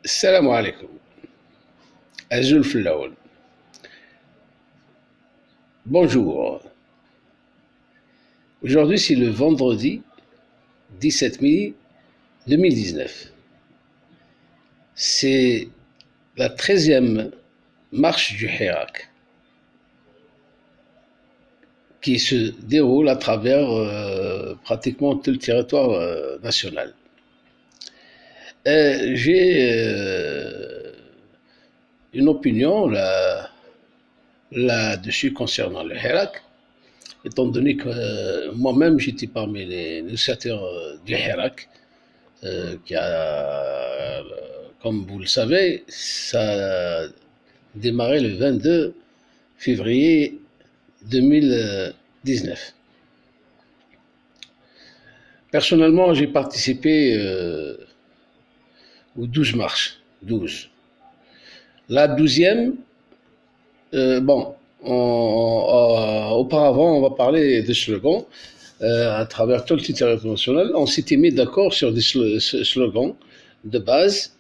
Salam alaikum. Azul Flowl. Bonjour. Aujourd'hui, c'est le vendredi 17 mai 2019. C'est la 13e marche du Hirak qui se déroule à travers pratiquement tout le territoire national. J'ai une opinion là-dessus concernant le Hirak, étant donné que moi-même j'étais parmi les initiateurs du Hirak, qui a, comme vous le savez, ça a démarré le 22 février 2019. Personnellement, j'ai participé aux 12 marches. 12. La 12e, auparavant, on va parler des slogans. À travers tout le territoire national, on s'était mis d'accord sur des slogans de base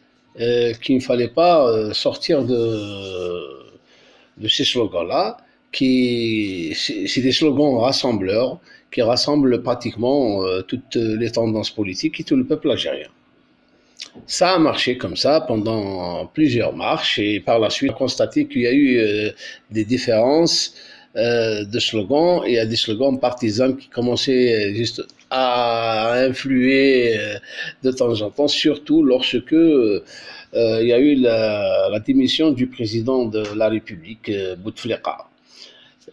qu'il ne fallait pas sortir de ces slogans-là, c'est des slogans rassembleurs qui rassemblent pratiquement toutes les tendances politiques et tout le peuple algérien. Ça a marché comme ça pendant plusieurs marches et par la suite, on a constaté qu'il y a eu des différences de slogans et il y a des slogans partisans qui commençaient juste à influer de temps en temps, surtout lorsque il y a eu la démission du président de la République, Bouteflika.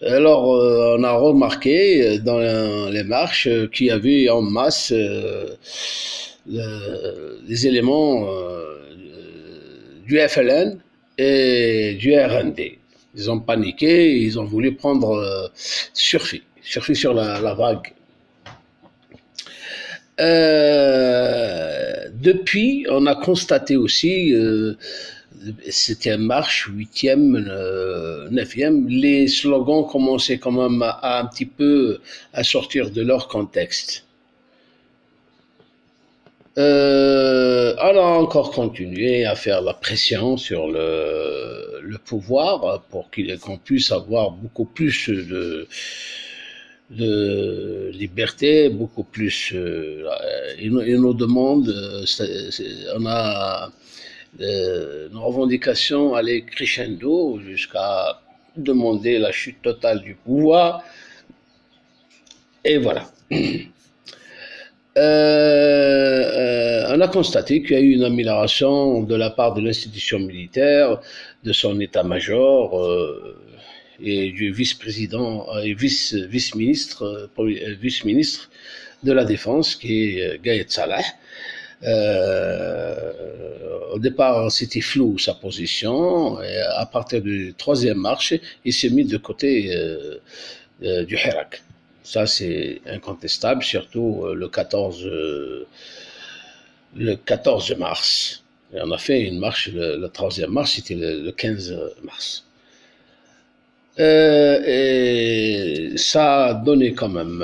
Alors, on a remarqué dans les marches qu'il y avait en masse les éléments du FLN et du RND. Ils ont paniqué, ils ont voulu prendre surfer sur la vague. Depuis, on a constaté aussi, c'était marche, 8e, 9e, les slogans commençaient quand même à un petit peu à sortir de leur contexte. On a encore continué à faire la pression sur le pouvoir pour qu'on puisse avoir beaucoup plus de liberté, beaucoup plus. Et nos demandes, on a nos revendications allaient crescendo jusqu'à demander la chute totale du pouvoir. Et voilà. On a constaté qu'il y a eu une amélioration de la part de l'institution militaire, de son état-major et du vice-président et vice-ministre de la Défense, qui est Gaïd Salah. Au départ, c'était flou sa position, et à partir du 3e marche, il s'est mis de côté du Hirak. Ça, c'est incontestable, surtout le 14 mars. Et on a fait une marche, le 3e mars, c'était le 15 mars. Et ça a donné quand même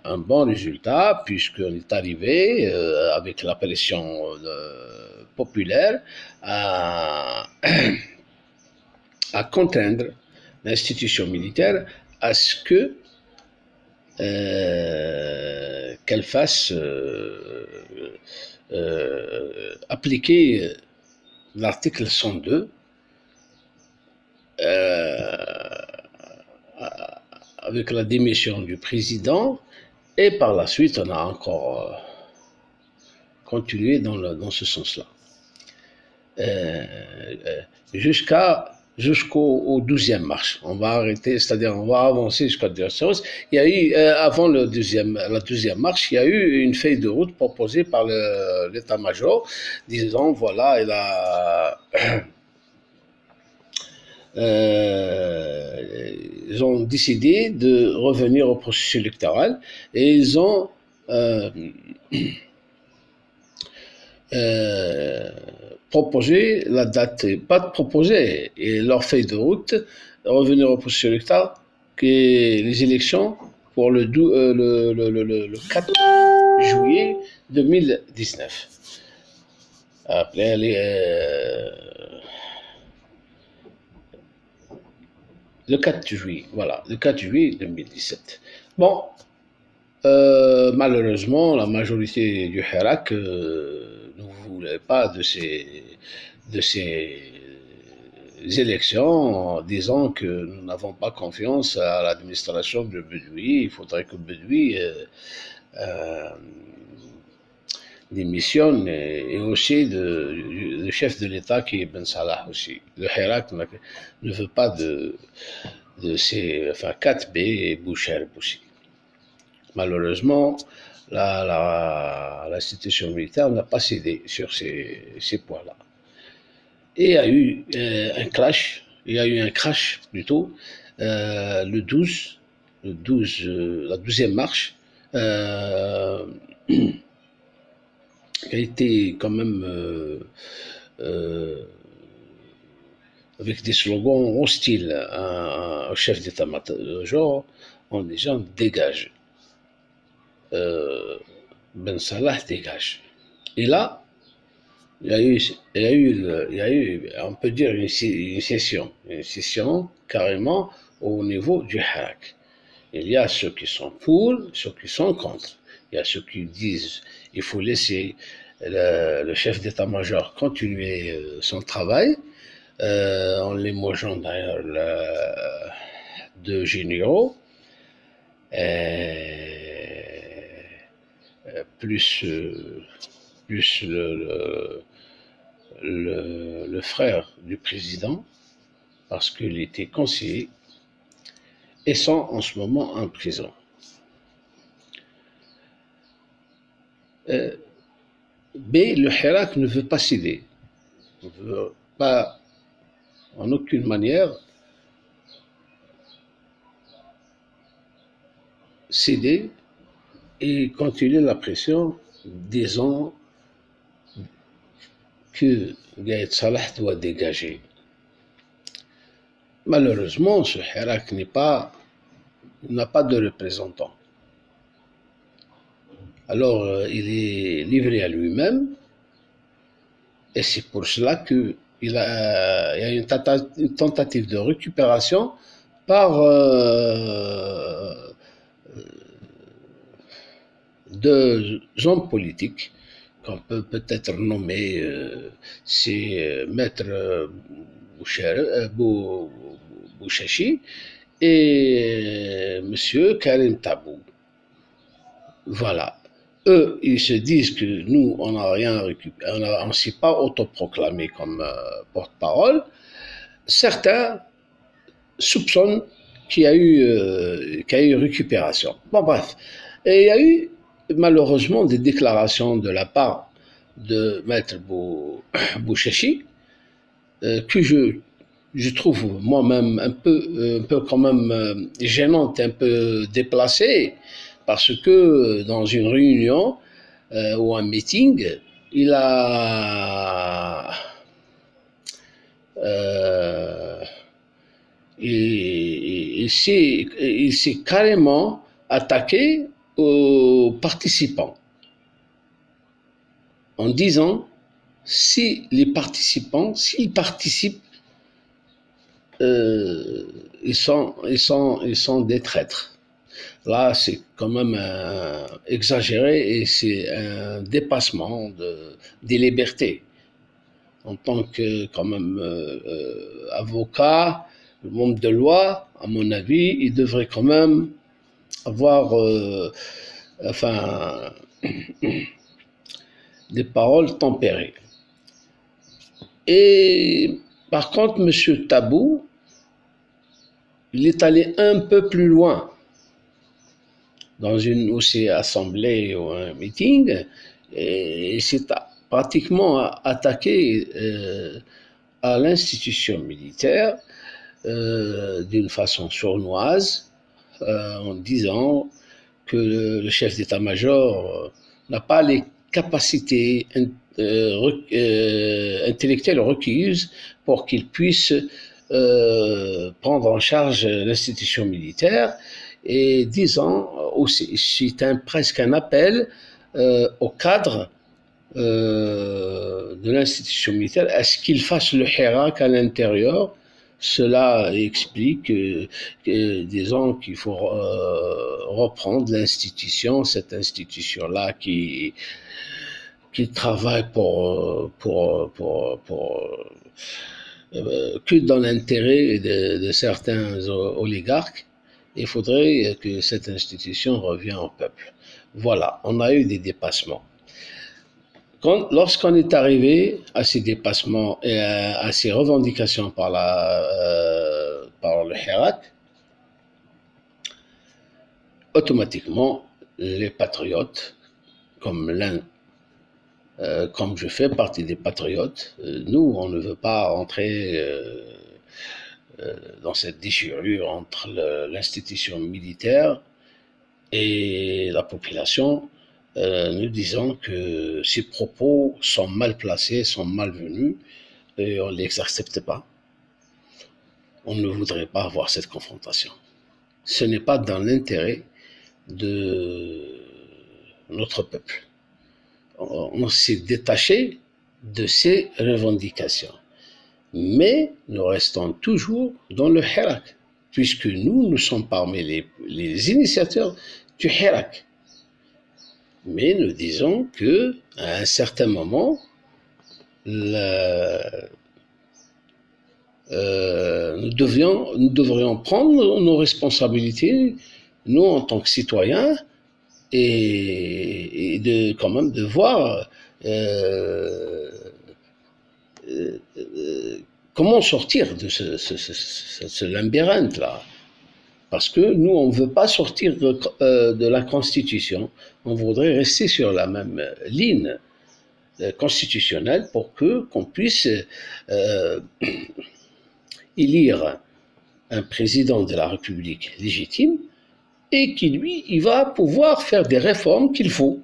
un bon résultat, puisqu'on est arrivé, avec la pression populaire, à contraindre l'institution militaire à ce que qu'elle fasse appliquer l'article 102 avec la démission du président, et par la suite on a encore continué dans ce sens-là jusqu'au 12e marche. On va arrêter, c'est-à-dire on va avancer jusqu'à 12e. Il y a eu, avant la 12e marche, il y a eu une feuille de route proposée par l'état-major, disant voilà, il a ils ont décidé de revenir au processus électoral et ils ont proposer la date, pas de proposer, et leur feuille de route, revenir au processus électoral, que les élections pour le 4 juillet 2019. Après, le 4 juillet, voilà, le 4 juillet 2017. Bon, malheureusement, la majorité du Hirak ne voulait pas de ces élections en disant que nous n'avons pas confiance à l'administration de Bedoui. Il faudrait que Bedoui euh, démissionne et aussi le chef de l'État qui est Ben Salah aussi. Le Hirak ne veut pas de ces, enfin, 4B et Boucherb aussi. Malheureusement, l'institution militaire n'a pas cédé sur ces points-là. Et il y a eu un crash plutôt, le 12, la 12e marche, qui a été quand même avec des slogans hostiles au chef d'état-major en disant dégage. Ben Salah dégage. Et là, il y a eu, on peut dire, une session carrément au niveau du Hirak. Il y a ceux qui sont pour, ceux qui sont contre. Il y a ceux qui disent qu'il faut laisser le chef d'état-major continuer son travail, en limogeant d'ailleurs deux généraux, plus le frère du président, parce qu'il était conseiller, et sont en ce moment en prison. Mais le Hirak ne veut pas céder, ne veut pas en aucune manière céder et continuer la pression, disant que Gaïd Salah doit dégager. Malheureusement, ce Hirak n'a pas de représentant. Alors, il est livré à lui-même, et c'est pour cela qu'il y a une tentative de récupération par deux hommes politiques qu'on peut peut-être nommer, c'est Maître Bouchachi et Monsieur Karim Tabou. Voilà. Eux, ils se disent que nous, on n'a rien récupéré, on ne s'est pas autoproclamé comme porte-parole. Certains soupçonnent qu'il y a eu récupération. Bon, bref. Et il y a eu malheureusement des déclarations de la part de Maître Bouchachi que je trouve moi-même un peu quand même gênante, un peu déplacée, parce que dans une réunion ou un meeting, il s'est carrément attaqué aux participants en disant s'ils participent, ils sont des traîtres. Là, c'est quand même exagéré et c'est un dépassement des libertés. En tant que, quand même, avocat, le monde de loi, à mon avis, il devrait quand même avoir, enfin, des paroles tempérées. Et par contre, M. Tabou, il est allé un peu plus loin dans une aussi assemblée ou un meeting, et s'est pratiquement attaqué à l'institution militaire d'une façon sournoise, en disant que le chef d'état-major n'a pas les capacités intellectuelles requises pour qu'il puisse prendre en charge l'institution militaire, et disant aussi, c'est presque un appel aux cadres de l'institution militaire, est-ce qu'il fasse le hirak à l'intérieur? Cela explique, disons, qu'il faut reprendre l'institution, cette institution-là qui travaille que dans l'intérêt de certains oligarques. Il faudrait que cette institution revienne au peuple. Voilà, on a eu des dépassements. Lorsqu'on est arrivé à ces dépassements et à ces revendications par le Hirak, automatiquement, les patriotes, comme je fais partie des patriotes, nous, on ne veut pas entrer dans cette déchirure entre l'institution militaire et la population. Nous disons que ces propos sont mal placés, sont malvenus, et on ne les accepte pas. On ne voudrait pas avoir cette confrontation. Ce n'est pas dans l'intérêt de notre peuple. On s'est détaché de ces revendications. Mais nous restons toujours dans le Hirak, puisque nous sommes parmi les initiateurs du Hirak. Mais nous disons qu'à un certain moment, nous devrions prendre nos responsabilités, nous en tant que citoyens, et quand même de voir comment sortir de ce labyrinthe-là. Parce que nous, on ne veut pas sortir de la Constitution, on voudrait rester sur la même ligne constitutionnelle pour qu'on puisse élire un président de la République légitime et qui, lui, il va pouvoir faire des réformes qu'il faut.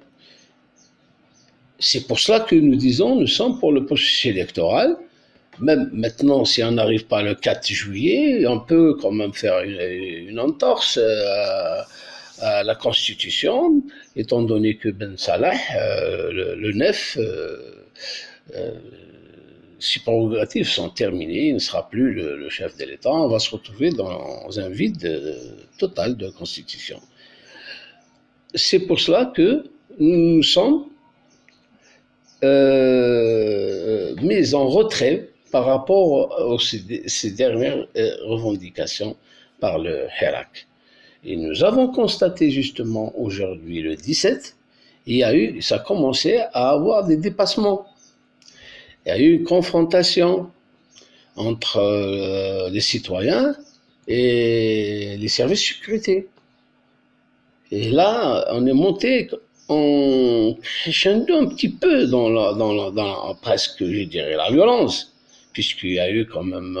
C'est pour cela que nous disons, nous sommes pour le processus électoral. Même maintenant, si on n'arrive pas le 4 juillet, on peut quand même faire une entorse à la Constitution, étant donné que Ben Salah, le 9, ses prérogatives sont terminées, il ne sera plus le chef de l'État, on va se retrouver dans un vide total de Constitution. C'est pour cela que nous sommes mis en retrait par rapport à ces dernières revendications par le Hirak. Et nous avons constaté justement aujourd'hui, le 17, ça a commencé à avoir des dépassements. Il y a eu une confrontation entre les citoyens et les services de sécurité. Et là, on est monté en crescendo un petit peu dans presque, je dirais, la violence. Puisqu'il y a eu quand même,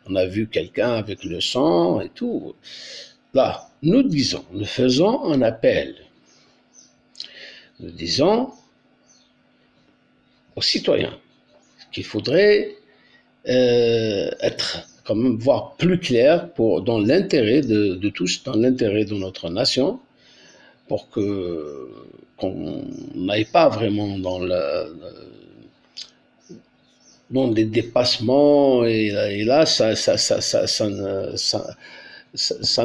on a vu quelqu'un avec le sang et tout. Là, nous faisons un appel. Nous disons aux citoyens qu'il faudrait être, quand même, voir plus clair dans l'intérêt de tous, dans l'intérêt de notre nation, pour qu'on n'aille pas vraiment dans des dépassements, et là, ça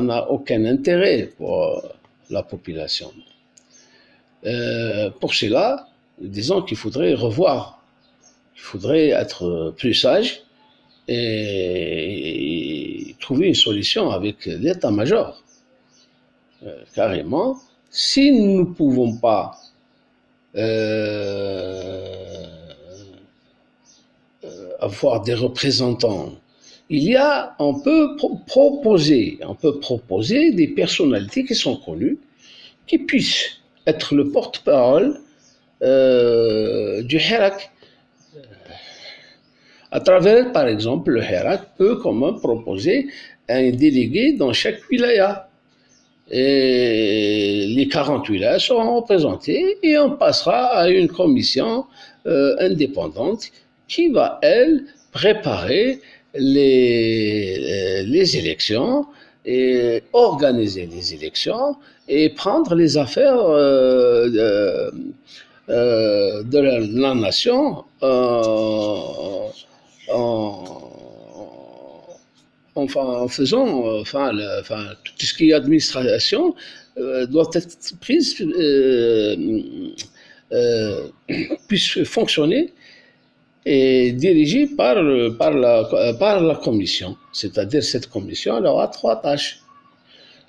n'a aucun intérêt pour la population. Pour cela, disons qu'il faudrait revoir, il faudrait être plus sage et trouver une solution avec l'état-major. Carrément, si nous ne pouvons pas avoir des représentants, on peut proposer des personnalités qui sont connues, qui puissent être le porte-parole du Hirak. À travers, par exemple, le Hirak peut quand même proposer un délégué dans chaque wilaya. Et les 40 wilayas seront représentés et on passera à une commission indépendante qui va, elle, préparer les élections et organiser les élections et prendre les affaires de la nation en, en faisant, tout ce qui est administration doit être prise, euh, puisse fonctionner et dirigée par la commission. C'est-à-dire cette commission elle aura trois tâches: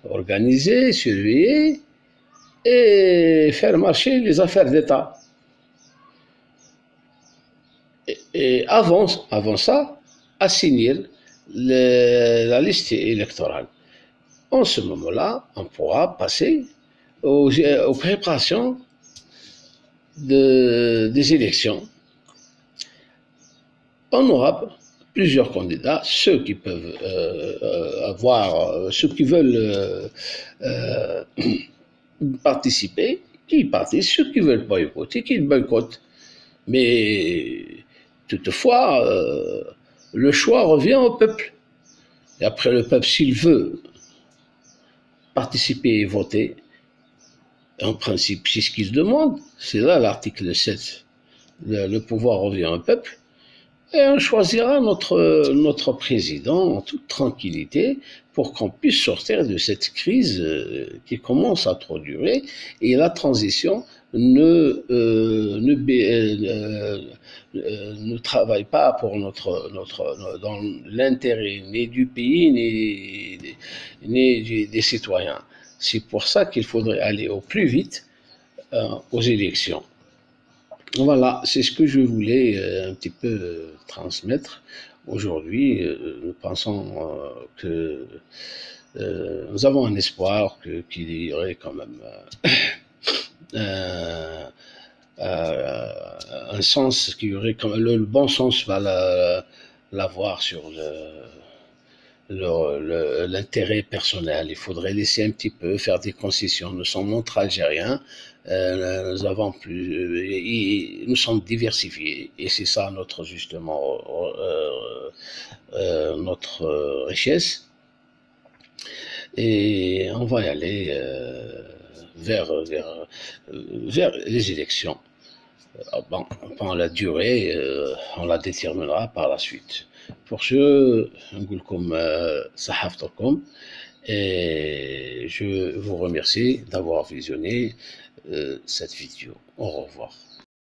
organiser, surveiller et faire marcher les affaires d'État. Et avant ça, assigner la liste électorale. En ce moment-là, on pourra passer aux préparations des élections. On aura plusieurs candidats, ceux qui peuvent ceux qui veulent participer, qui participent, ceux qui veulent boycotter, qui boycottent. Mais toutefois, le choix revient au peuple. Et après, le peuple, s'il veut participer et voter, en principe, c'est ce qu'il demande. C'est là l'article 7. Le pouvoir revient au peuple. Et on choisira notre président en toute tranquillité pour qu'on puisse sortir de cette crise qui commence à trop durer. Et la transition ne travaille pas pour dans l'intérêt ni du pays ni des citoyens. C'est pour ça qu'il faudrait aller au plus vite aux élections. Voilà, c'est ce que je voulais un petit peu transmettre aujourd'hui. Nous pensons que nous avons un espoir qu'il y aurait quand même un sens, qu'il y aurait quand même, le bon sens va l'avoir sur l'intérêt personnel. Il faudrait laisser un petit peu faire des concessions. Nous sommes entre Algériens, nous sommes diversifiés et c'est ça notre justement notre richesse. Et on va y aller vers les élections. Bon, la durée, on la déterminera par la suite. Pour ce, نقول لكم صحفتكم et je vous remercie d'avoir visionné cette vidéo. Au revoir.